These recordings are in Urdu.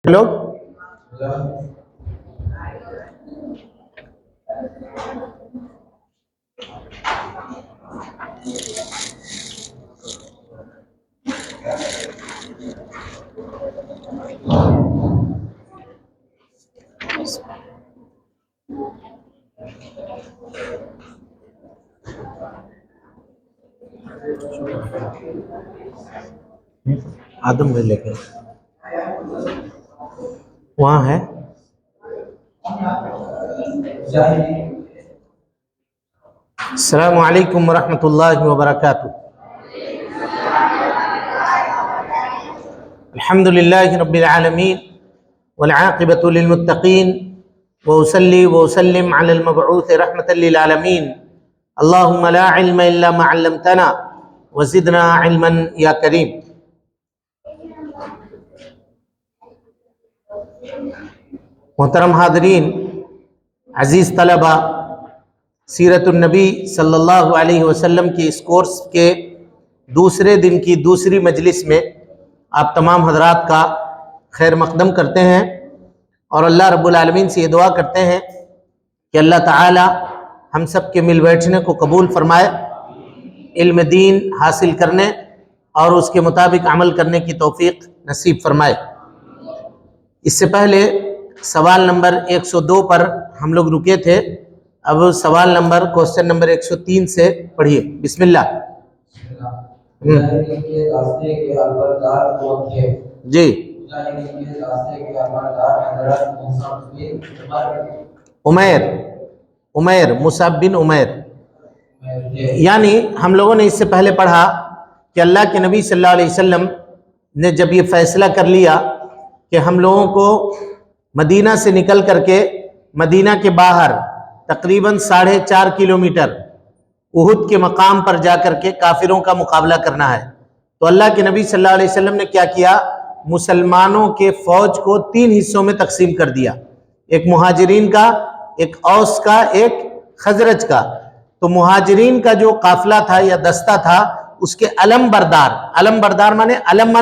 لوگ آدم بھائی لے کے وہاں ہے. السلام علیکم ورحمۃ اللہ وبرکاتہ. الحمد للہ رب العالمین والعاقبۃ للمتقین وأصلی وأسلم علی المبعوث رحمۃ للعالمین. اللہم لا علم الا ما علمتنا وزدنا علما یا کریم. محترم حاضرین، عزیز طلبہ، سیرت النبی صلی اللہ علیہ وسلم کی اس کورس کے دوسرے دن کی دوسری مجلس میں آپ تمام حضرات کا خیر مقدم کرتے ہیں اور اللہ رب العالمین سے یہ دعا کرتے ہیں کہ اللہ تعالی ہم سب کے مل بیٹھنے کو قبول فرمائے، علم دین حاصل کرنے اور اس کے مطابق عمل کرنے کی توفیق نصیب فرمائے. اس سے پہلے سوال نمبر 102 پر ہم لوگ رکے تھے. اب سوال نمبر کوسچن نمبر 103 سے پڑھیے. بسم اللہ. جی عمیر مصعب بن عمیر، یعنی ہم لوگوں نے اس سے پہلے پڑھا کہ اللہ کے نبی صلی اللہ علیہ وسلم نے جب یہ فیصلہ کر لیا کہ ہم لوگوں کو مدینہ سے نکل کر کے مدینہ کے باہر تقریباً 4.5 کلومیٹر احد کے مقام پر جا کر کے کافروں کا مقابلہ کرنا ہے، تو اللہ کے نبی صلی اللہ علیہ وسلم نے کیا کیا؟ مسلمانوں کے فوج کو 3 حصوں میں تقسیم کر دیا، ایک مہاجرین کا، ایک اوس کا، ایک خزرج کا. تو مہاجرین کا جو قافلہ تھا یا دستہ تھا اس کے علم بردار مانے علم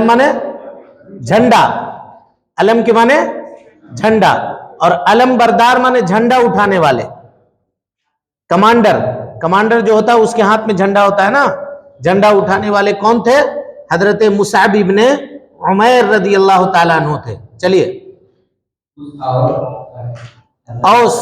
مانے جھنڈا، علم کے مانے جھنڈا، اور علم بردار مانے جھنڈا اٹھانے والے. کمانڈر جو ہوتا ہے اس کے ہاتھ میں جھنڈا ہوتا ہے نا. جھنڈا اٹھانے والے کون تھے؟ حضرت مصعب ابن عمیر رضی اللہ تعالیٰ عنہ تھے. چلیے. اوس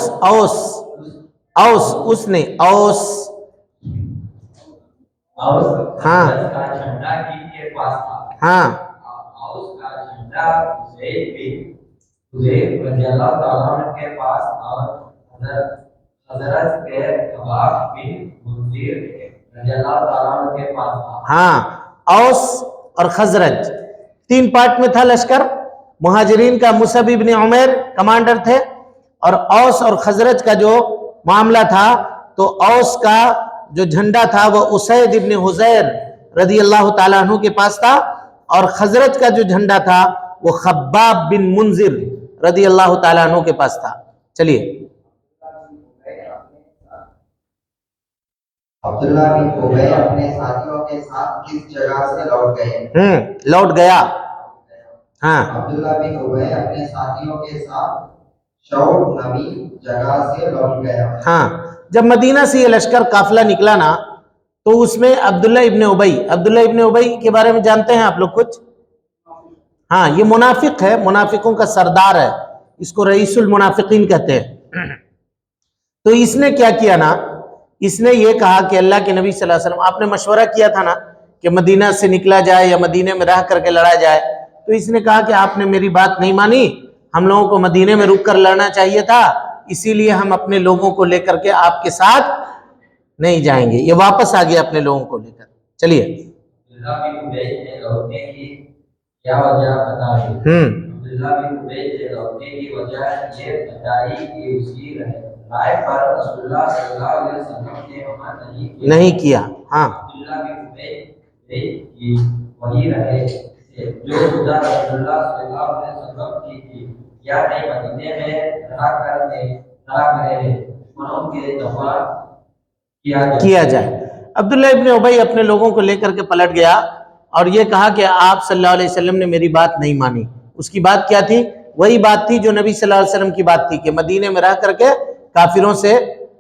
ہاں اوس اور خزرج 3 پارٹ میں تھا لشکر. مہاجرین کا مصعب ابن عمیر کمانڈر تھے، اور اوس اور خزرج کا جو معاملہ تھا تو اوس کا جو جھنڈا تھا وہ اسید ابن حضیر رضی اللہ تعالیٰ عنہ کے پاس تھا، اور خزرج کا جو جھنڈا تھا وہ خباب بن منذر رضی اللہ تعالیٰ عنہ کے پاس تھا. چلیے. عبداللہ بن ابی اپنے ساتھیوں کے ساتھ کس جگہ سے لوٹ گیا. ہاں، عبداللہ بن ابی اپنے ساتھیوں کے ساتھ شعب نبی جگہ سے لوٹ گیا. ہاں، جب مدینہ سے یہ لشکر قافلہ نکلا نا تو اس میں عبداللہ ابن ابی کے بارے میں جانتے ہیں آپ لوگ کچھ؟ ہاں، یہ منافق ہے، منافقوں کا سردار ہے، اس کو رئیس المنافقین کہتے ہیں. تو اس نے کیا کیا نا، اس نے یہ کہا کہ اللہ کے نبی صلی اللہ علیہ وسلم، آپ نے مشورہ کیا تھا نا کہ مدینہ سے نکلا جائے یا مدینہ میں رہ کر کے لڑا جائے، تو اس نے کہا کہ آپ نے میری بات نہیں مانی، ہم لوگوں کو مدینہ میں رک کر لڑنا چاہیے تھا، اسی لیے ہم اپنے لوگوں کو لے کر کے آپ کے ساتھ نہیں جائیں گے. یہ واپس آ گیا اپنے لوگوں کو لے کر. چلیے. نہیں کیا. ہاں، وہی رہے جو خدا رسول اللہ صلی اللہ علیہ وسلم کی تھی، یا نئے مدینے میں رہا کرے دشمنوں کے دفاع کیا جائے. عبداللہ ابن ابی اپنے لوگوں کو لے کر کے پلٹ گیا اور یہ کہا کہ آپ صلی اللہ علیہ وسلم نے میری بات نہیں مانی. اس کی بات کیا تھی؟ وہی بات تھی جو نبی صلی اللہ علیہ وسلم کی بات تھی کہ مدینے میں رہ کر کے کافروں سے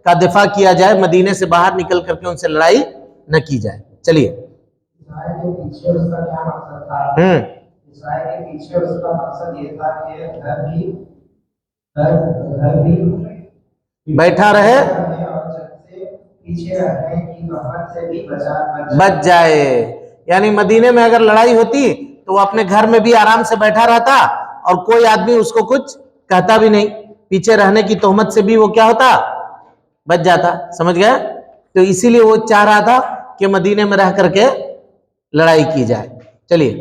کا دفاع کیا جائے، مدینے سے باہر نکل کر کے ان سے لڑائی نہ کی جائے. چلیے. اسرائیل کے پیچھے اس کا کیا مقصد تھا؟ اسرائیل کے پیچھے اس کا مقصد یہ تھا کہ گھر بھی بیٹھا رہے اور جب سے پیچھے رہنے کی نوبت سے بھی بچ جائے. یعنی مدینے میں اگر لڑائی ہوتی تو وہ اپنے گھر میں بھی آرام سے بیٹھا رہتا اور کوئی آدمی اس کو کچھ کہتا بھی نہیں. پیچھے رہنے کی تہمت سے بھی وہ کیا ہوتا؟ بچ جاتا. سمجھ گئے؟ تو اسی لیے وہ چاہ رہا تھا کہ مدینے میں رہ کر کے لڑائی کی جائے. چلیے.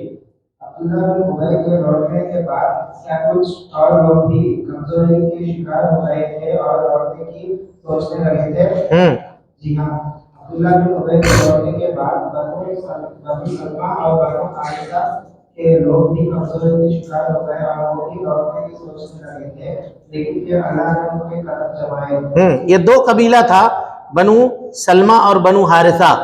عبداللہ بن ابی کے لوٹنے کے بعد کیا کچھ اور لوگ بھی کمزوری کے شکار ہو گئے تھے اور لوٹنے کی سوچنے لگے تھے؟ جی ہاں. عبداللہ بن ابی کے لوٹنے کے بعد بنو سلمہ اور بنو حارثہ کے لوگ بھی کمزوری کے شکار ہو گئے اور وہ بھی لوٹنے کی سوچنے لگے تھے، لیکن پھر اللہ نے ان کے قدم جمائے. یہ دو قبیلہ تھا، بنو سلمہ اور بنو حارثہ.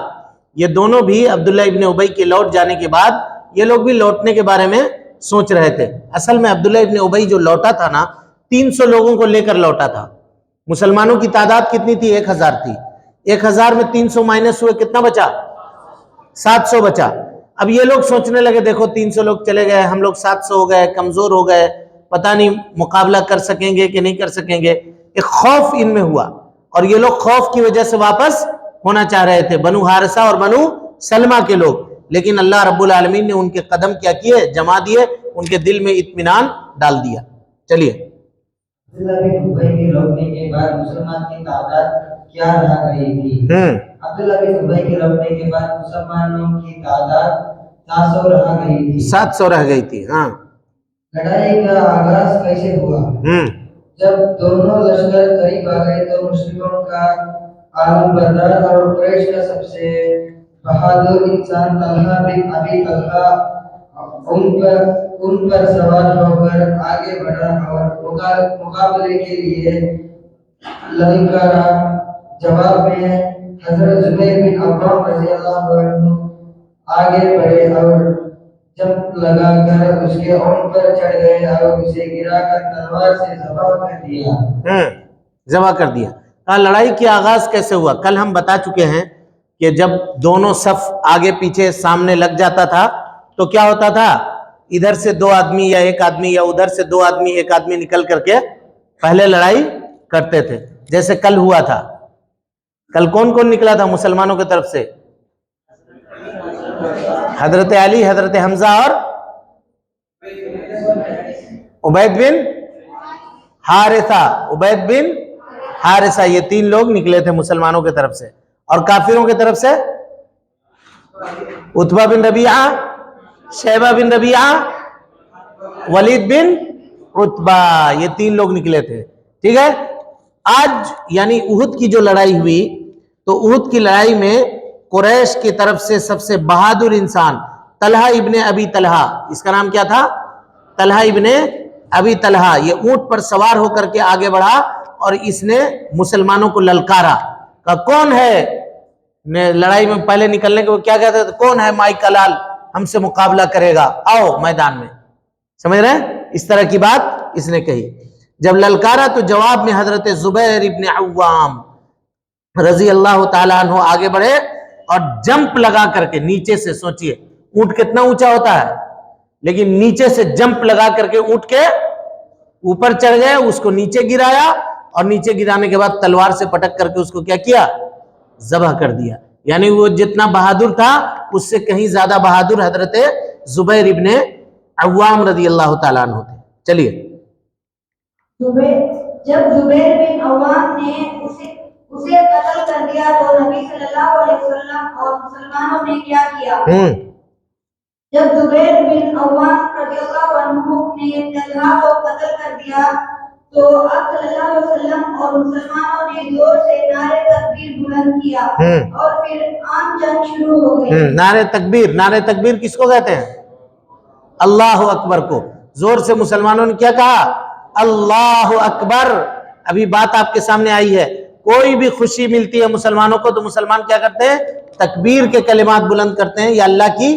یہ دونوں بھی عبداللہ ابن ابی کے لوٹ جانے کے بعد یہ لوگ بھی لوٹنے کے بارے میں سوچ رہے تھے. اصل میں عبداللہ ابن ابی جو لوٹا تھا نا 300 لوگوں کو لے کر لوٹا تھا. مسلمانوں کی تعداد کتنی تھی؟ 1000 تھی. 1000 میں 300 مائنس ہوئے کتنا بچا؟ 700 بچا. اب یہ لوگ سوچنے لگے دیکھو 300 لوگ چلے گئے، ہم لوگ 700 ہو گئے، کمزور ہو گئے، پتہ نہیں مقابلہ کر سکیں گے کہ نہیں کر سکیں گے. ایک خوف ان میں ہوا اور یہ لوگ خوف کی وجہ سے واپس ہونا چاہ رہے تھے، بنو حارثہ اور بنو سلمہ کے لوگ. لیکن اللہ رب العالمین نے ان کے قدم کیا کیے؟ جما دیے، ان کے دل میں اطمینان ڈال دیا. چلیے. عبداللہ بن ابی کے لوٹنے کے بعد مسلمان کی تعداد کیا رہ گئی تھی؟ عبداللہ بن ابی کے لوٹنے کے بعد مسلمانوں کی تعداد 700 رہ گئی تھی. 700 رہ گئی تھی. ہاں. لڑائی کا آغاز کیسے ہوا؟ جب دونوں لشکر قریب آ گئے تو مسلموں کا عالم بردار اور قریش کا سب سے بہادر انسان طلحہ بن ابی طلحہ ان پر سوار ہو کر آگے بڑھا اور مقابلے کے لیے للکارا. جواب میں حضرت زبیر بن عوام رضی اللہ عنہ آگے بڑھے اور جب لگا کر اس کے اونٹ پر چڑھ گئے اور اسے گرا کر تلوار سے ذبح کر دیا. ذبح کر دیا. لڑائی کی آغاز کیسے ہوا؟ کل ہم بتا چکے ہیں کہ جب دونوں صف آگے پیچھے سامنے لگ جاتا تھا تو کیا ہوتا تھا؟ ادھر سے 2 آدمی یا 1 آدمی یا ادھر سے 2 آدمی 1 آدمی نکل کر کے پہلے لڑائی کرتے تھے. جیسے کل ہوا تھا. کل کون کون نکلا تھا مسلمانوں کی طرف سے؟ حضرت علی، حضرت حمزہ اور عبید بن حارثہ. عبید بن حارثہ یہ 3 لوگ نکلے تھے مسلمانوں کی طرف سے. اور کافروں کی طرف سے عتبہ بن ربیعہ، شیبہ بن ربیعہ، ولید بن عتبہ، یہ 3 لوگ نکلے تھے. ٹھیک ہے. آج یعنی احد کی جو لڑائی ہوئی تو احد کی لڑائی میں قریش کی طرف سے سب سے بہادر انسان طلحہ ابن ابی طلحہ، اس کا نام کیا تھا؟ طلحہ ابن ابی طلحہ. یہ اونٹ پر سوار ہو کر کے آگے بڑھا اور اس نے مسلمانوں کو للکارا. کہا کون ہے؟ لڑائی میں پہلے نکلنے کے وہ کیا کہتے تھے؟ کون ہے مائی کلال ہم سے مقابلہ کرے گا؟ آؤ میدان میں. سمجھ رہے ہیں؟ اس طرح کی بات اس نے کہی. جب للکارا تو جواب میں حضرت زبیر ابن عوام رضی اللہ تعالیٰ عنہ آگے بڑھے اور جمپ لگا کر کے نیچے سے، سوچئے اونٹ کتنا اونچا ہوتا ہے، لیکن نیچے سے جمپ لگا کر کے اونٹ کے اوپر چڑھ گئے، اس کو نیچے گرایا اور نیچے گرانے کے بعد تلوار سے پٹک کر کے اس کو کیا کیا؟ ذبح کر دیا. یعنی وہ جتنا بہادر تھا اس سے کہیں زیادہ بہادر حضرت زبیر ابن عوام رضی اللہ تعالیٰ عنہ تھے. چلیے. جب زبیر بن عوام نے اسے قتل کر دیا تو نبی صلی اللہ علیہ وسلم اور مسلمانوں نے کیا کیا؟ جب زبیر بن عوام رضی اللہ عنہ نے طلحہ کو قتل کر دیا تو آپ صلی اللہ علیہ وسلم اور مسلمانوں نے زور سے نعرہ تکبیر بلند کیا اور پھر عام جنگ شروع ہو گئی. نعرہ تکبیر. نعرہ تکبیر کس کو کہتے ہیں؟ اللہ اکبر کو. زور سے مسلمانوں نے کیا کہا؟ اللہ اکبر. ابھی بات آپ کے سامنے آئی ہے، کوئی بھی خوشی ملتی ہے مسلمانوں کو تو مسلمان کیا کرتے ہیں؟ تکبیر کے کلمات بلند کرتے ہیں یا اللہ کی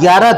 11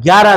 11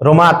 ROMAT,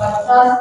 50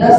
10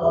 2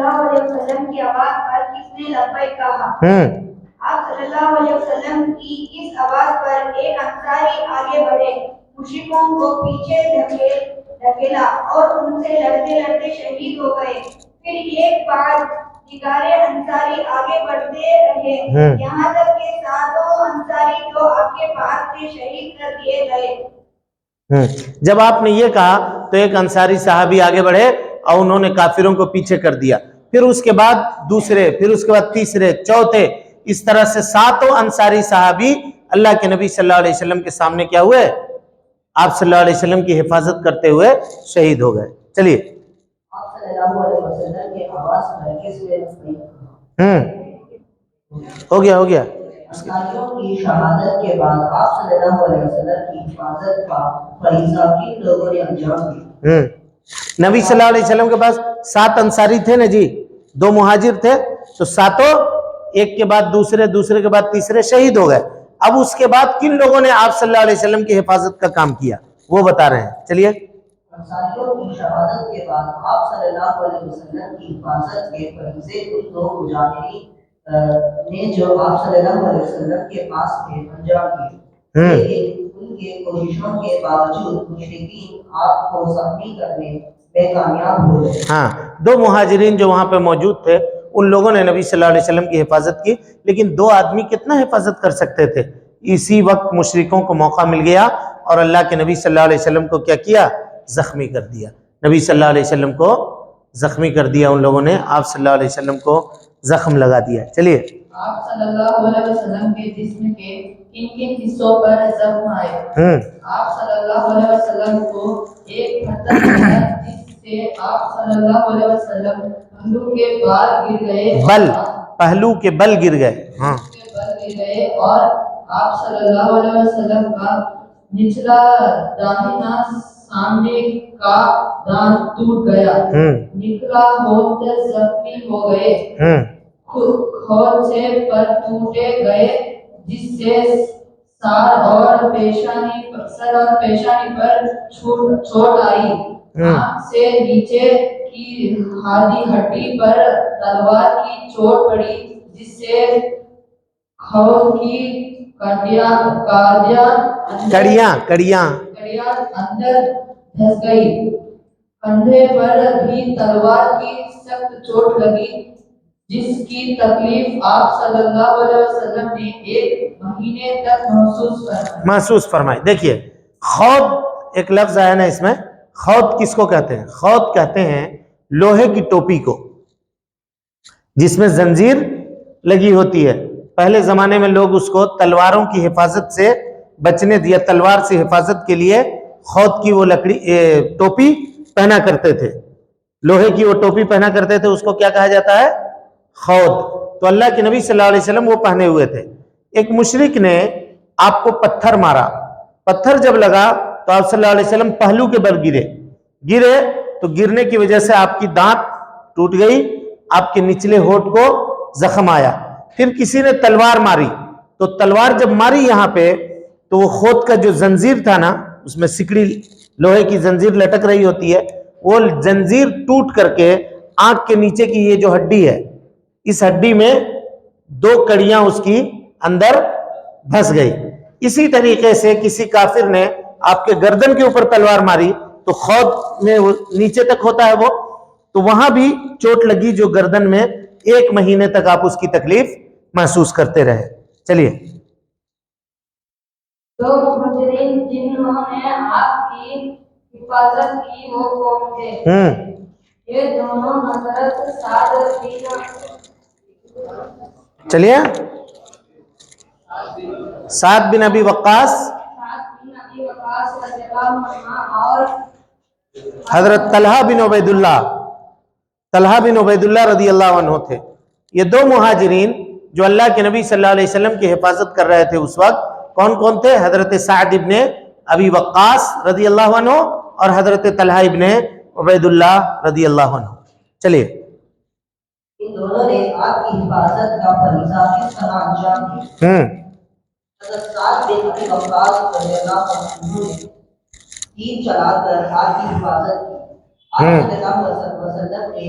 اللہ علیہ وسلم کی آواز پر کس نے لبیک کہا؟ آپ صلی اللہ علیہ وسلم کی اس آواز پر ایک انصاری آگے بڑھے، مشرکوں کو پیچھے دھکیلا اور ان سے لڑتے لڑتے شہید ہو گئے۔ پھر ایک بعد دیگر انصاری آگے بڑھتے رہے، یہاں تک کہ ساتوں انصاری جو آپ کے پاس تھے شہید کر دیے گئے۔ جب آپ نے یہ کہا تو ایک انصاری صحابی آگے بڑھے اور انہوں نے کافروں کو پیچھے کر دیا، پھر اس کے بعد دوسرے، پھر اس کے بعد تیسرے، چوتھے، اس طرح سے ساتوں انصاری صحابی اللہ کے نبی صلی اللہ علیہ وسلم کے سامنے کیا ہوئے؟ آپ صلی اللہ علیہ وسلم کی حفاظت کرتے ہوئے شہید ہو گئے۔ چلیے، آپ صلی اللہ علیہ وسلم کے آواز پر کس نے ہو گیا انصاریوں کی شہادت کے بعد آپ صلی اللہ علیہ وسلم کی حفاظت کا فریضہ کن لوگوں نے انجام دیا؟ نبی صلی اللہ علیہ وسلم کے پاس 7 انصاری تھے نا جی، 2 مہاجر تھے، تو ساتوں ایک کے بعد دوسرے، دوسرے کے بعد تیسرے شہید ہو گئے۔ اب اس کے بعد کن لوگوں نے آپ صلی اللہ علیہ وسلم کی حفاظت کا کام کیا وہ بتا رہے ہیں۔ چلیے، انصاریوں کی شہادت کے بعد آپ صلی اللہ علیہ وسلم کی حفاظت کے فریضے کن دو مجاہدین نے جو آپ صلی اللہ علیہ وسلم کے پاس تھے انجام دیے، لیکن ان کے کوششوں کے باوجود مشرکین آپ کو زخمی کرنے میں کامیاب ہوئے۔ ہاں، 2 مہاجرین جو وہاں پہ موجود تھے ان لوگوں نے نبی صلی اللہ علیہ وسلم کی حفاظت کی، لیکن 2 آدمی کتنا حفاظت کر سکتے تھے؟ اسی وقت مشرکوں کو موقع مل گیا اور اللہ کے نبی صلی اللہ علیہ وسلم کو کیا کیا؟ زخمی کر دیا۔ نبی صلی اللہ علیہ وسلم کو زخمی کر دیا ان لوگوں نے، آپ صلی اللہ علیہ وسلم کو زخم لگا دیا۔ چلیے، آپ صلی اللہ علیہ وسلم کے جسم کے کن کن حصوں پر زخم آئے؟ آپ صلی اللہ علیہ وسلم کو ایک پتھر ملا جس سے آپ صلی اللہ علیہ وسلم پہلو کے بال گر گئے، پہلو کے بل گر گئے، ہاں، اور آپ صلی اللہ علیہ وسلم کا نچلا داہنا سامنے کا دانت ٹوٹ گیا، نکلا ہوت زخمی ہو گئے، خود سے پر ٹوٹے گئے جس سے سر اور پیشانی پر چوٹ آئی، آنکھ سے نیچے کی آدھی ہڈی پر تلوار کی چوٹ پڑی جس سے خون کی کڑیاں اندر دھس گئی، کندھے پر بھی تلوار کی سخت چوٹ لگی جس کی تکلیف آپ صلی اللہ علیہ وسلم نے 1 مہینے تک محسوس فرمائی۔ دیکھیے، خود ایک لفظ آیا نا اس میں، خود کس کو کہتے ہیں؟ خود کہتے ہیں لوہے کی ٹوپی کو جس میں زنجیر لگی ہوتی ہے۔ پہلے زمانے میں لوگ اس کو تلواروں کی حفاظت سے بچنے دیا، تلوار سے حفاظت کے لیے خود کی وہ لکڑی ٹوپی پہنا کرتے تھے، لوہے کی وہ ٹوپی پہنا کرتے تھے، اس کو کیا کہا جاتا ہے؟ خود۔ تو اللہ کے نبی صلی اللہ علیہ وسلم وہ پہنے ہوئے تھے۔ ایک مشرک نے آپ کو پتھر مارا، پتھر جب لگا تو آپ صلی اللہ علیہ وسلم پہلو کے بل گرے تو گرنے کی وجہ سے آپ کی دانت ٹوٹ گئی، آپ کے نچلے ہونٹ کو زخم آیا۔ پھر کسی نے تلوار ماری تو تلوار جب ماری یہاں پہ تو وہ خود کا جو زنجیر تھا نا، اس میں سکڑی لوہے کی زنجیر لٹک رہی ہوتی ہے، وہ زنجیر ٹوٹ کر کے آنکھ کے نیچے کی یہ جو ہڈی ہے، اس ہڈی میں 2 کڑیاں اس کی اندر دھس گئی۔ اسی طریقے سے کسی کافر نے آپ کے گردن کے اوپر تلوار ماری تو خود میں نیچے تک ہوتا ہے وہ، تو وہاں بھی چوٹ لگی جو گردن میں، 1 مہینے تک آپ اس کی تکلیف محسوس کرتے رہے۔ چلیے، 2 مہاجرین جنہوں نے آپ کی حفاظت کی وہ کون تھے؟ یہ دونوں حضرت سعد چلیے، سعد بن ابی وقاص رضی اللہ عنہ اور حضرت طلحہ بن عبید اللہ رضی اللہ عنہ تھے۔ یہ 2 مہاجرین جو اللہ کے نبی صلی اللہ علیہ وسلم کی حفاظت کر رہے تھے اس وقت، کون کون تھے؟ حضرت سعد ابن ابی وقاص رضی اللہ عنہ اور حضرت طلحہ ابن عبید اللہ رضی اللہ عنہ۔ چلیے، ان دونوں نے آپ کی حفاظت کا فریضہ کس طرح انجام دیا؟ حضرت سعد بن ابی وقاص رضی اللہ عنہ نے تیر چلا کر آپ کی حفاظت کی۔ آپ صلی اللہ علیہ وسلم نے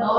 9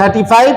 35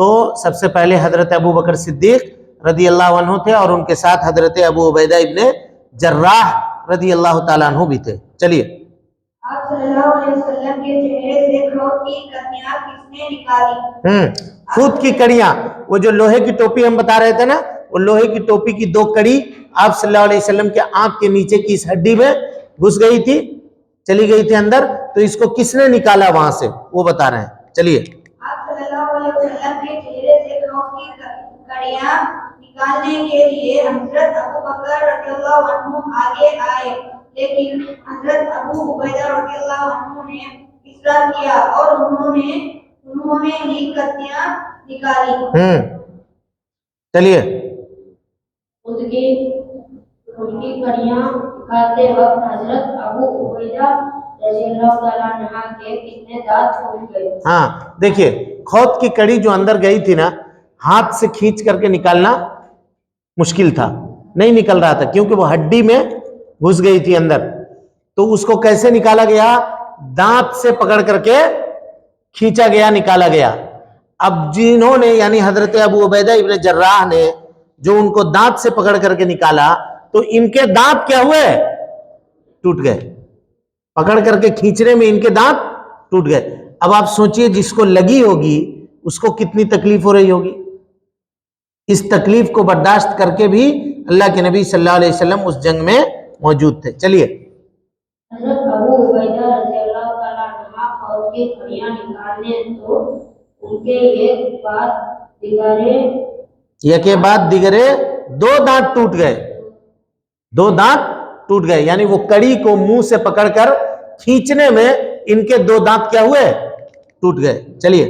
تو سب سے پہلے حضرت ابو بکر صدیق رضی اللہ عنہ تھے اور ان کے ساتھ حضرت ابو عبیدہ ابن جراح رضی اللہ تعالیٰ عنہ بھی تھے. چلیے. آپ صلی اللہ علیہ وسلم کے چہرے سے کھوٹ کی کڑیاں کس نے نکالی؟ کھوٹ کی کڑیاں، وہ جو لوہے کی ٹوپی ہم بتا رہے تھے نا، وہ لوہے کی ٹوپی کی 2 کڑی آپ صلی اللہ علیہ وسلم کے آنکھ کے نیچے کی اس ہڈی میں گھس گئی تھی، چلی گئی تھی اندر، تو اس کو کس نے نکالا وہاں سے، وہ بتا رہے ہیں. چلیے. آپ صلی اللہ علیہ وسلم کے چہرے سے کھوٹ کی کڑیاں نکالنے کے لیے حضرت ابو بکر رضی اللہ عنہ آگے آئے، لیکن حضرت ابو عبیدہ رضی اللہ عنہ نے اصرار کیا اور انہوں نے ہی کڑیاں نکالی. چلیے. خود کی کڑیاں نکالتے وقت حضرت ابو عبیدہ رضی اللہ تعالیٰ عنہ کے کتنے دانت ٹوٹ گئے؟ ہاں دیکھیے، کھوت کی کڑی جو اندر گئی تھی نا، ہاتھ سے کھینچ کر کے نکالنا مشکل تھا، نہیں نکل رہا تھا کیونکہ وہ ہڈی میں گھس گئی تھی اندر. تو اس کو کیسے نکالا گیا؟ دانت سے پکڑ کر کے کھینچا گیا، نکالا گیا. اب جنہوں نے یعنی حضرت ابو عبیدہ ابن جراح نے جو ان کو دانت سے پکڑ کر کے نکالا، تو ان کے دانت کیا ہوئے؟ ٹوٹ گئے. پکڑ کر کے کھینچنے میں ان کے دانت ٹوٹ گئے. اب آپ سوچئے جس کو لگی ہوگی اس کو کتنی تکلیف ہو رہی ہوگی. اس تکلیف کو برداشت کر کے بھی اللہ کے نبی صلی اللہ علیہ وسلم اس جنگ میں موجود تھے. چلیے. حضرت ابو عبیدہ رضی اللہ تعالیٰ عنہ کھوٹ کی کڑیاں نکالنے تو ان کے ایک بعد دیگرے 2 دانت ٹوٹ گئے. 2 دانت ٹوٹ گئے یعنی وہ کڑی کو منہ سے پکڑ کر کھینچنے میں ان کے 2 دانت کیا ہوئے؟ ٹوٹ گئے. چلیے.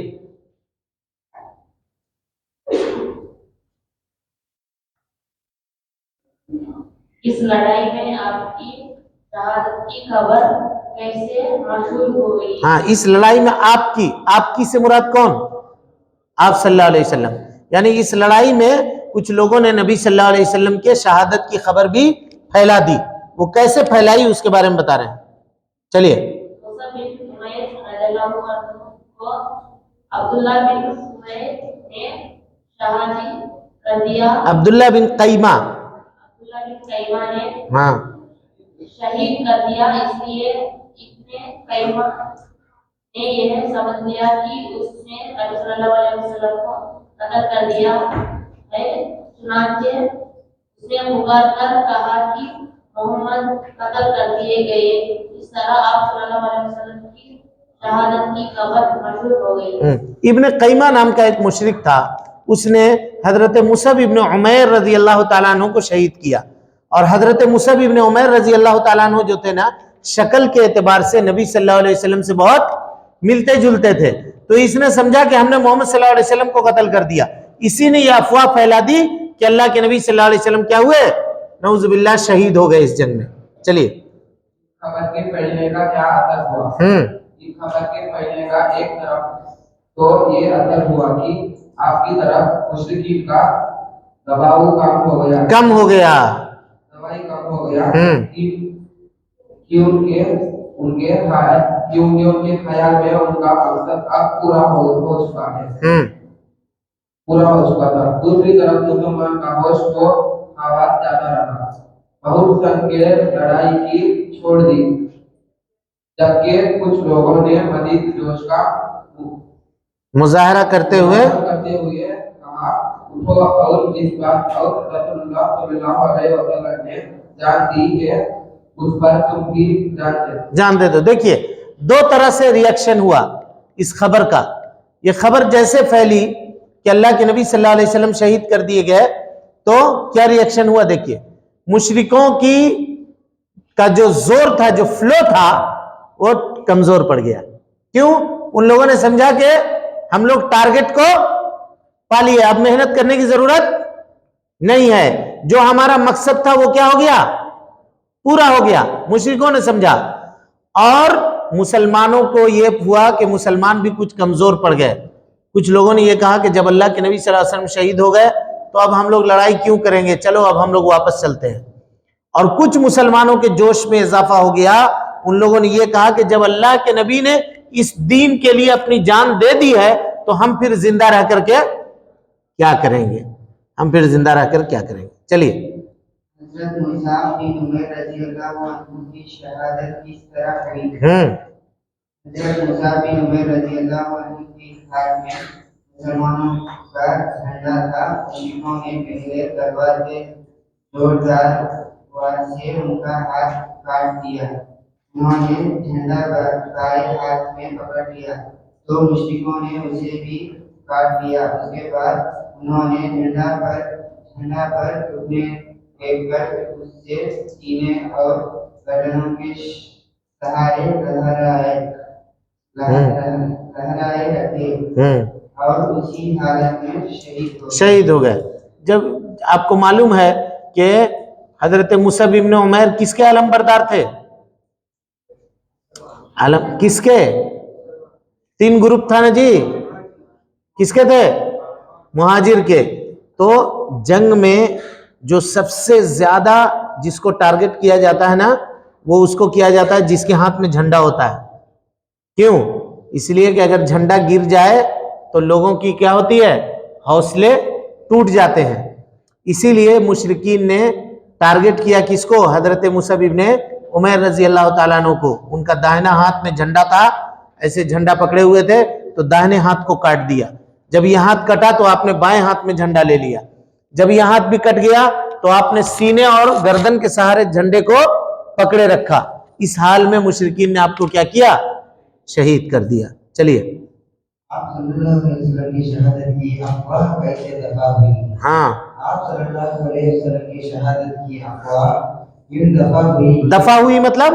اس لڑائی میں آپ کی شہادت کی خبر کیسے مشہور ہو گئی؟ ہاں، اس لڑائی میں آپ کی سے مراد کون؟ آپ صلی اللہ علیہ وسلم. یعنی اس لڑائی میں کچھ لوگوں نے نبی صلی اللہ علیہ وسلم کے شہادت کی خبر بھی پھیلا دی. وہ کیسے پھیلائی اس کے بارے میں بتا رہے ہیں. چلیے. عبداللہ بن سمید نے شہادی کر دیا. عبداللہ بن قیمہ نے ہاں شہید کر دیا. اس لیے ابن قیمہ نے یہ سمجھ لیا کہ اس نے نبی صلی اللہ علیہ وسلم کو قتل کر دیا ہے. چنانچہ اس نے پکار کر کہا کہ محمد قتل کر دیے گئے. اس طرح آپ صلی اللہ علیہ وسلم کی شہادت کی خبر مشہور ہو گئی. ابن قیمہ نام کا ایک مشرک تھا، اس نے حضرت مصعب ابن عمیر رضی اللہ تعالیٰ عنہ کو شہید کیا. اور حضرت مصعب ابن عمیر رضی اللہ تعالیٰ عنہ جو تھے نا، شکل کے اعتبار سے نبی صلی اللہ علیہ وسلم سے بہت ملتے جلتے تھے. تو اس نے سمجھا کہ ہم نے محمد صلی اللہ علیہ وسلم کو قتل کر دیا. اسی نے یہ افواہ پھیلا دی کہ اللہ کے نبی صلی اللہ علیہ وسلم کیا ہوئے؟ نعوذ باللہ شہید ہو گئے اس جنگ میں. چلیے. خبر کے پھیلنے کا کیا اثر ہوا؟ اس خبر کے پھیلنے کا ایک طرف تو یہ اثر ہوا کہ آپ کی طرف مشرکین کا دباؤ کم ہو گیا. دوائی کم ہو گیا کیونکہ ان کے خیال میں ان کا مقصد اب پورا ہو چکا تھا. دوسری طرف مسلمان کا ہوش تو آواز جاتا رہا. بہت سن کے لڑائی کی چھوڑ دی، جبکہ کچھ لوگوں نے مزید جوش کا مظاہرہ کرتے ہوئے کہا اٹھو، اور جس بات اور رسول اللہ صلی اللہ علیہ وسلم نے جان دی ہے اس پر تم بھی جانتے تو. دیکھیے 2 طرح سے ریاکشن ہوا اس خبر کا. یہ خبر جیسے پھیلی کہ اللہ کے نبی صلی اللہ علیہ وسلم شہید کر دیے گئے تو کیا ریاکشن ہوا؟ دیکھیے مشرکوں کا جو زور تھا، جو فلو تھا، وہ کمزور پڑ گیا. کیوں؟ ان لوگوں نے سمجھا کہ ہم لوگ ٹارگٹ کو پا لیے، اب محنت کرنے کی ضرورت نہیں ہے. جو ہمارا مقصد تھا وہ کیا ہو گیا؟ پورا ہو گیا. مشرکوں نے سمجھا. اور مسلمانوں کو یہ ہوا کہ مسلمان بھی کچھ کمزور پڑ گئے. کچھ لوگوں نے یہ کہا کہ جب اللہ کے نبی صلی اللہ علیہ وسلم شہید ہو گئے تو اب ہم لوگ لڑائی کیوں کریں گے، چلو اب ہم لوگ واپس چلتے ہیں. اور کچھ مسلمانوں کے جوش میں اضافہ ہو گیا. ان لوگوں نے یہ کہا کہ جب اللہ کے نبی نے اس دین کے لیے اپنی جان دے دی ہے تو ہم پھر زندہ رہ کر کے کیا کریں گے, ہم پھر زندہ رہ کر کیا کریں گے. چلیے. حضرت مصعب بن عمیر رضی اللہ عنہ کی شہادت کس طرح ہوئی؟ حضرت مصعب بن عمیر رضی اللہ عنہ کی ہاتھ میں مسلمانوں کا جھنڈا تھا. مشرکوں نے پہلے تلوار کے زوردار وار سے ان کا ہاتھ کاٹ دیا. انہوں نے جھنڈا بائیں ہاتھ میں پکڑ لیا تو مشرکوں نے اسے بھی کاٹ دیا. اس کے بعد انہوں نے جھنڈا پر اپنے ایک کر اس سے سینے اور گردنوں کے سہارے لہرائے رکھے اور اسی حالت میں شہید ہو گئے. جب آپ کو معلوم ہے کہ حضرت مصعب ابن عمیر کس کے علم بردار تھے؟ علم کس کے؟ 3 گروپ تھا نا جی, کس کے تھے؟ مہاجر کے. تو جنگ میں جو سب سے زیادہ جس کو ٹارگٹ کیا جاتا ہے نا, وہ اس کو کیا جاتا ہے جس کے ہاتھ میں جھنڈا ہوتا ہے. کیوں؟ اس لیے کہ اگر جھنڈا گر جائے تو لوگوں کی کیا ہوتی ہے؟ حوصلے ٹوٹ جاتے ہیں. اسی لیے مشرکین نے ٹارگٹ کیا کس کو؟ حضرت مصعب ابن عمیر رضی اللہ تعالیٰ عنہ کو. ان کا داہنا ہاتھ میں جھنڈا تھا, ایسے جھنڈا پکڑے ہوئے تھے, تو داہنے ہاتھ کو کاٹ دیا. جب یہ ہاتھ کٹا تو آپ نے بائیں ہاتھ میں جھنڈا لے لیا. جب یہ ہاتھ بھی کٹ گیا تو آپ نے سینے اور گردن کے سہارے جھنڈے کو پکڑے رکھا. اس حال میں مشرکین نے آپ کو کیا کیا؟ شہید کر دیا. چلیے. آپ صلی اللہ علیہ وسلم کی شہادت کی افواہ کیسے دفع ہوئی؟ ہاں, آپ صلی اللہ علیہ وسلم کی شہادت کی افواہ کیوں دفع ہوئی؟ دفع ہوئی مطلب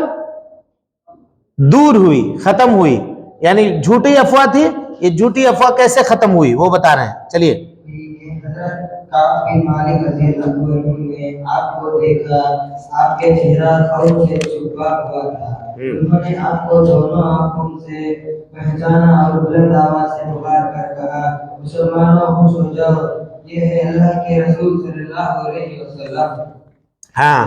دور ہوئی, ختم ہوئی. یعنی جھوٹی افواہ تھی, یہ جھوٹی افواہ کیسے ختم ہوئی وہ بتا رہے ہیں. چلیے. حضرت کعب بن مالک رضی اللہ عنہ نے آپ کو دیکھا, آپ کے چہرہ خوف سے چھپا ہوا تھا. انہوں نے آپ کو دونوں آنکھوں سے پہچانا اور بلند آواز سے پکار کر کہا, مسلمانوں خوش ہو جاؤ, یہ ہے اللہ کے رسول صلی اللہ علیہ وسلم. ہاں,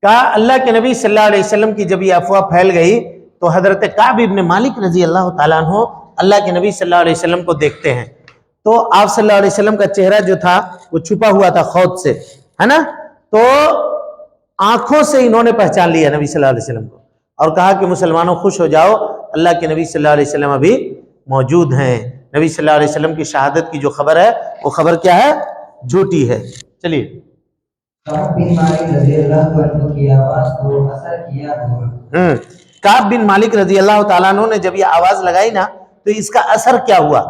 کہا اللہ کے نبی صلی اللہ علیہ وسلم کی جب یہ افواہ پھیل گئی تو حضرت کعب ابن مالک رضی اللہ تعالیٰ عنہ اللہ کے نبی صلی اللہ علیہ وسلم کو دیکھتے ہیں. تو آپ صلی اللہ علیہ وسلم کا چہرہ جو تھا وہ چھپا ہوا تھا خوف سے, ہے نا. تو آنکھوں سے انہوں نے پہچان لیا نبی صلی اللہ علیہ وسلم کو اور کہا کہ مسلمانوں خوش ہو جاؤ, اللہ کے نبی صلی اللہ علیہ وسلم ابھی موجود ہیں. نبی صلی اللہ علیہ وسلم کی شہادت کی جو خبر ہے وہ خبر کیا ہے؟ جھوٹی ہے. چلیے. کعب بن مالک رضی اللہ عنہ کی آواز کو اثر کیا ہوا. کعب بن مالک رضی اللہ تعالیٰ عنہ نے جب یہ آواز لگائی نا تو اس کا اثر کیا ہوا؟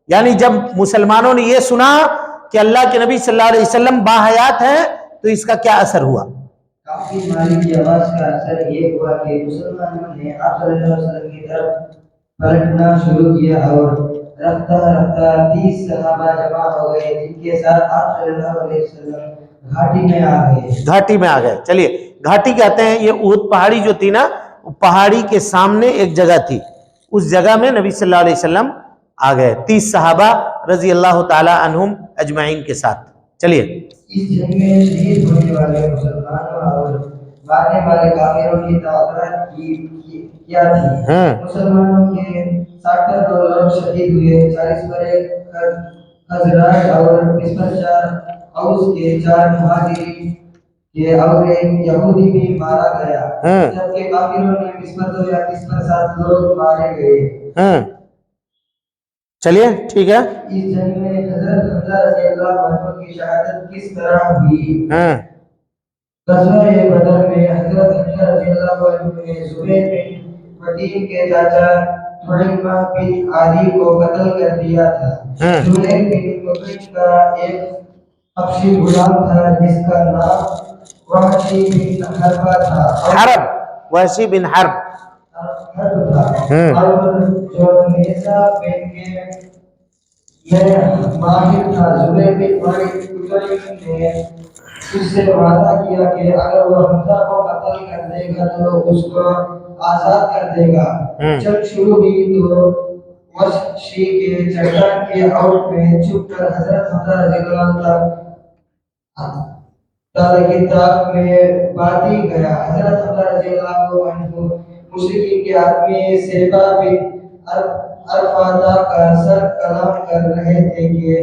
یعنی جب مسلمانوں نے یہ سنا کہ اللہ کے نبی صلی اللہ علیہ وسلم باحیات ہیں تو اس کا کیا اثر ہوا؟ کعب بن مالک کی آواز کا اثر یہ ہوا کہ مسلمانوں نے آپ صلی اللہ علیہ وسلم کی طرف پلٹنا شروع کیا اور رفتہ رفتہ 30 صحابہ جمع ہو گئے جن کے ساتھ آپ صلی اللہ علیہ وسلم گھاٹی میں آ گئے. گھاٹی میں آ گئے. چلیے. گھاٹی کہتے ہیں یہ احد پہاڑی جو تھی نا, پہاڑی کے سامنے ایک جگہ تھی, اس جگہ میں نبی صلی اللہ علیہ وسلم آ گئے 30 صحابہ رضی اللہ تعالی عنہم اجمعین کے ساتھ. چلیے. اس جنگ میں شہید ہونے والے مسلمانوں اور مارنے والے کافروں کی تعداد کیا تھی؟ مسلمانوں کے 62 لوگ شہید ہوئے, 40 بڑے خزرج اور 24 اوس کے 4 مہاجرین کے اور ایک یہودی بھی مارا گیا, جبکہ کافروں میں 25 یا 30 لوگ مارے گئے. چلیے ٹھیک ہے. اس جنگ میں حضرت حمزہ رضی اللہ عنہ کی شہادت کس طرح ہوئی؟ غزوہ بدر میں حضرت حمزہ رضی اللہ عنہ نے زبیر بن مطعم کے چاچا طعیمہ بن عدی کو قتل کر دیا تھا. زبیر بن مطعم کا ایک حبشی غلام تھا جس کا نام وحشی بن حرب تھا. وحشی بن حرب تھا اور جو نیزہ پہن کے میں ماہر تھا. زبیر بن مطعم نے اس سے وعدہ کیا کہ اگر وہ حمزہ کو قتل کر دے گا تو اس کو آزاد کر دے گا. جب شروع ہوئی تو وحشی کے چٹان کے آؤٹ میں چھپ کر حضرت حمزہ رضی اللہ تعالی کی طاق میں باتی گیا. حضرت حمزہ رضی اللہ عنہ مشرکین کے آدمی سیبا بن عرفاتہ کا سر کلام کر رہے تھے کہ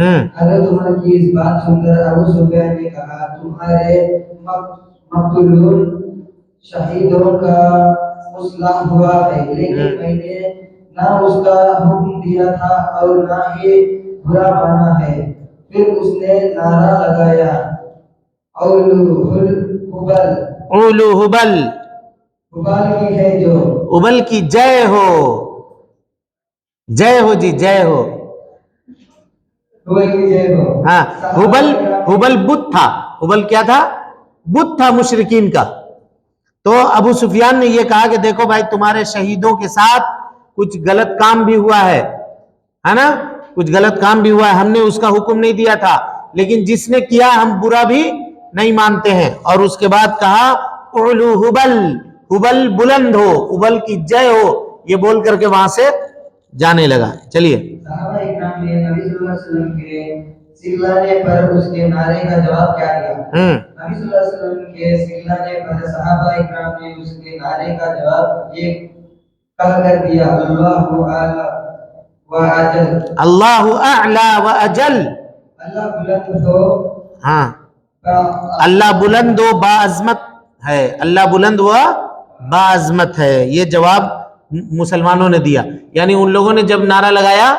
حضرت عمر کی اس بات سن کر ابو سفیان نے کہا تمہارے مقتولون شہیدوں کا اصلاح ہوا ہے، لیکن میں نے نہ اس کا حکم دیا تھا اور نہ ہی برا مانا ہے۔ پھر اس نے نعرہ لگایا اولو حبل، حبال کی ہے جو، ابل کی جے ہو، جے ہو جی، جے ہو۔ حبال کی جے ہو۔ ہاں، حبل بت تھا، حبل کیا تھا؟ بت تھا مشرکین کا۔ تو ابو سفیان نے یہ کہا کہ دیکھو بھائی تمہارے شہیدوں کے ساتھ کچھ غلط کام بھی ہوا ہے نا، کچھ غلط کام بھی ہوا ہے، ہم نے اس کا حکم نہیں دیا تھا، لیکن جس نے کیا ہم برا بھی نہیں مانتے ہیں۔ اور اس کے بعد کہا اولو حبل، حبل بلند ہو، حبل کی جے ہو، یہ بول کر کے وہاں سے جانے لگا۔ چلیے، صحابہ اکرام نے نبی صلی اللہ علیہ وسلم کے سکھلانے پر اس کے نعرے کا جواب کیا دیا؟ نبی صلی اللہ علیہ وسلم کے سکھلانے پر صحابہ اکرام نے اس کے نعرے کا جواب یہ کہہ کر دیا، اللہ اعلی و اجل، اللہ اعلی و اجل، اللہ بلند ہو، ہاں، اللہ بلند و باعظمت ہے، اللہ بلند و باعظمت ہے۔ یہ جواب مسلمانوں نے دیا، یعنی ان لوگوں نے جب نعرہ لگایا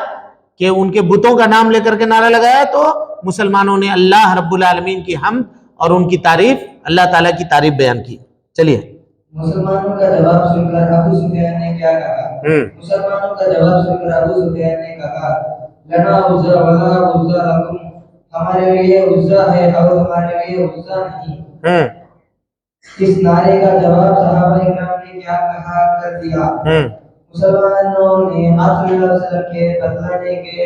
کہ ان کے بتوں کا نام لے کر کے نعرہ لگایا تو مسلمانوں نے اللہ رب العالمین کی حمد اور ان کی تعریف، اللہ تعالیٰ کی تعریف بیان کی۔ چلیے، مسلمانوں کا جواب سن کر ابو سفیان نے کیا کہا؟ مسلمانوں کا جواب سن کر ابو سفیان نے کہا لنا عزا ولا عزا لکم، ہمارے لیے عزا ہے اور ہمارے لیے عزا نہیں۔ اس نعرے کا جواب صحابہ اکرام نے کیا کہا کر دیا؟ مسلمانوں نے آپ صلی اللہ علیہ وسلم کے بتلانے کے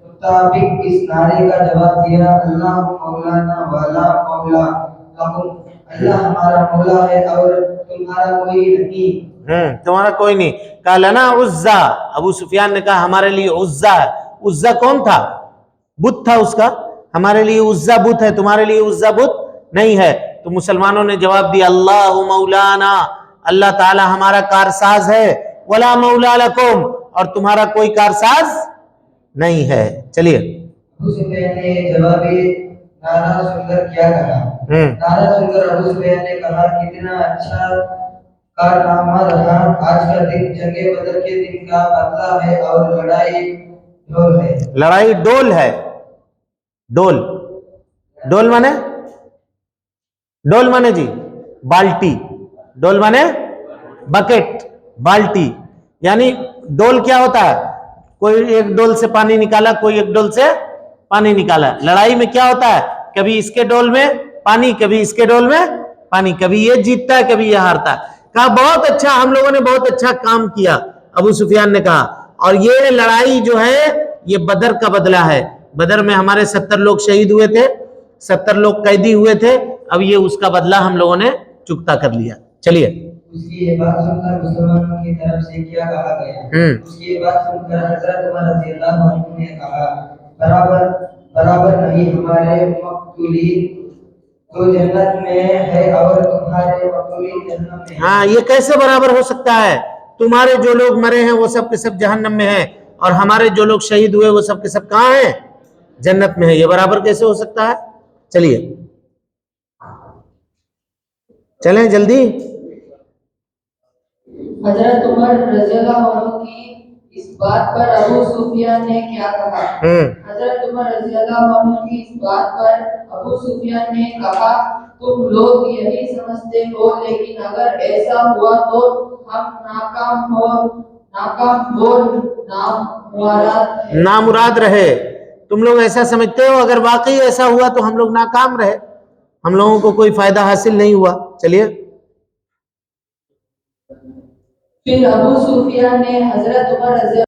مطابق اس نعرے کا جواب دیا، اللہ مولانا ولا مولا لکم، اللہ ہمارا مولا ہے اور تمہارا کوئی نہیں، تمہارا کوئی نہیں۔ کہا لنا عزا، ابو سفیان نے کہا ہمارے لیے عزا ہے۔ عزا کون تھا؟ بت تھا اس کا، ہمارے لیے عزا بت ہے، تمہارے لیے عزا بت نہیں ہے۔ تو مسلمانوں نے جواب دیا اللہ مولانا، اللہ تعالی ہمارا کارساز ہے، ولا مولا لکم، اور تمہارا کوئی کارساز نہیں ہے۔ چلیے، ابو سفیان نے جوابی نعرہ سن کر کیا کہا؟ نعرہ سن کر ابو سفیان نے کہا کتنا اچھا کارنامہ رہا، آج کا دن جنگ بدر کے دن کا بدلہ ہے اور لڑائی ڈول ہے۔ لڑائی ڈول ہے، ڈول، ڈول مانے، ڈول مانے جی بالٹی، ڈول مانے بکٹ، بالٹی، یعنی ڈول کیا ہوتا ہے؟ کوئی ایک ڈول سے پانی نکالا، کوئی ایک ڈول سے پانی نکالا۔ لڑائی میں کیا ہوتا ہے؟ کبھی اس کے ڈول میں پانی، کبھی اس کے ڈول میں پانی، کبھی یہ جیتتا ہے کبھی یہ ہارتا ہے۔ کہا بہت اچھا، ہم لوگوں نے بہت اچھا کام کیا، ابو سفیان نے کہا، اور یہ لڑائی جو ہے یہ بدر کا بدلہ ہے۔ بدر میں ہمارے 70 لوگ شہید ہوئے تھے، 70 لوگ قیدی ہوئے تھے، اب یہ اس کا بدلہ ہم لوگوں نے چکتا کر لیا۔ چلیے، اس کی یہ بات سن کر مسلمانوں کی طرف سے کیا کہا گیا؟ اس کی یہ بات سن کر حضرت عمر رضی اللہ عنہ نے کہا برابر نہیں، ہمارے مقتولین تو جنت میں ہے اور تمہارے مقتولین جہنم میں۔ ہاں، یہ کیسے برابر ہو سکتا ہے؟ تمہارے جو لوگ مرے ہیں وہ سب کے سب جہنم میں ہیں، اور ہمارے جو لوگ شہید ہوئے وہ سب کے سب کہاں ہیں؟ جنت میں ہے۔ یہ برابر کیسے ہو سکتا ہے؟ چلیے چلیں جلدی۔ حضرت عمر رضی اللہ عنہ کی اس بات پر ابو سفیان نے کیا کہا؟ حضرت عمر رضی اللہ عنہ کی اس بات پر ابو سفیان نے کہا تم لوگ یہی سمجھتے ہو، لیکن اگر ایسا ہوا تو ہم ناکام نامراد رہے۔ تم لوگ ایسا سمجھتے ہو، اگر واقعی ایسا ہوا تو ہم لوگ ناکام رہے، ہم لوگوں کو کوئی فائدہ حاصل نہیں ہوا۔ چلیے، پھر ابو سفیان نے حضرت عمر رضی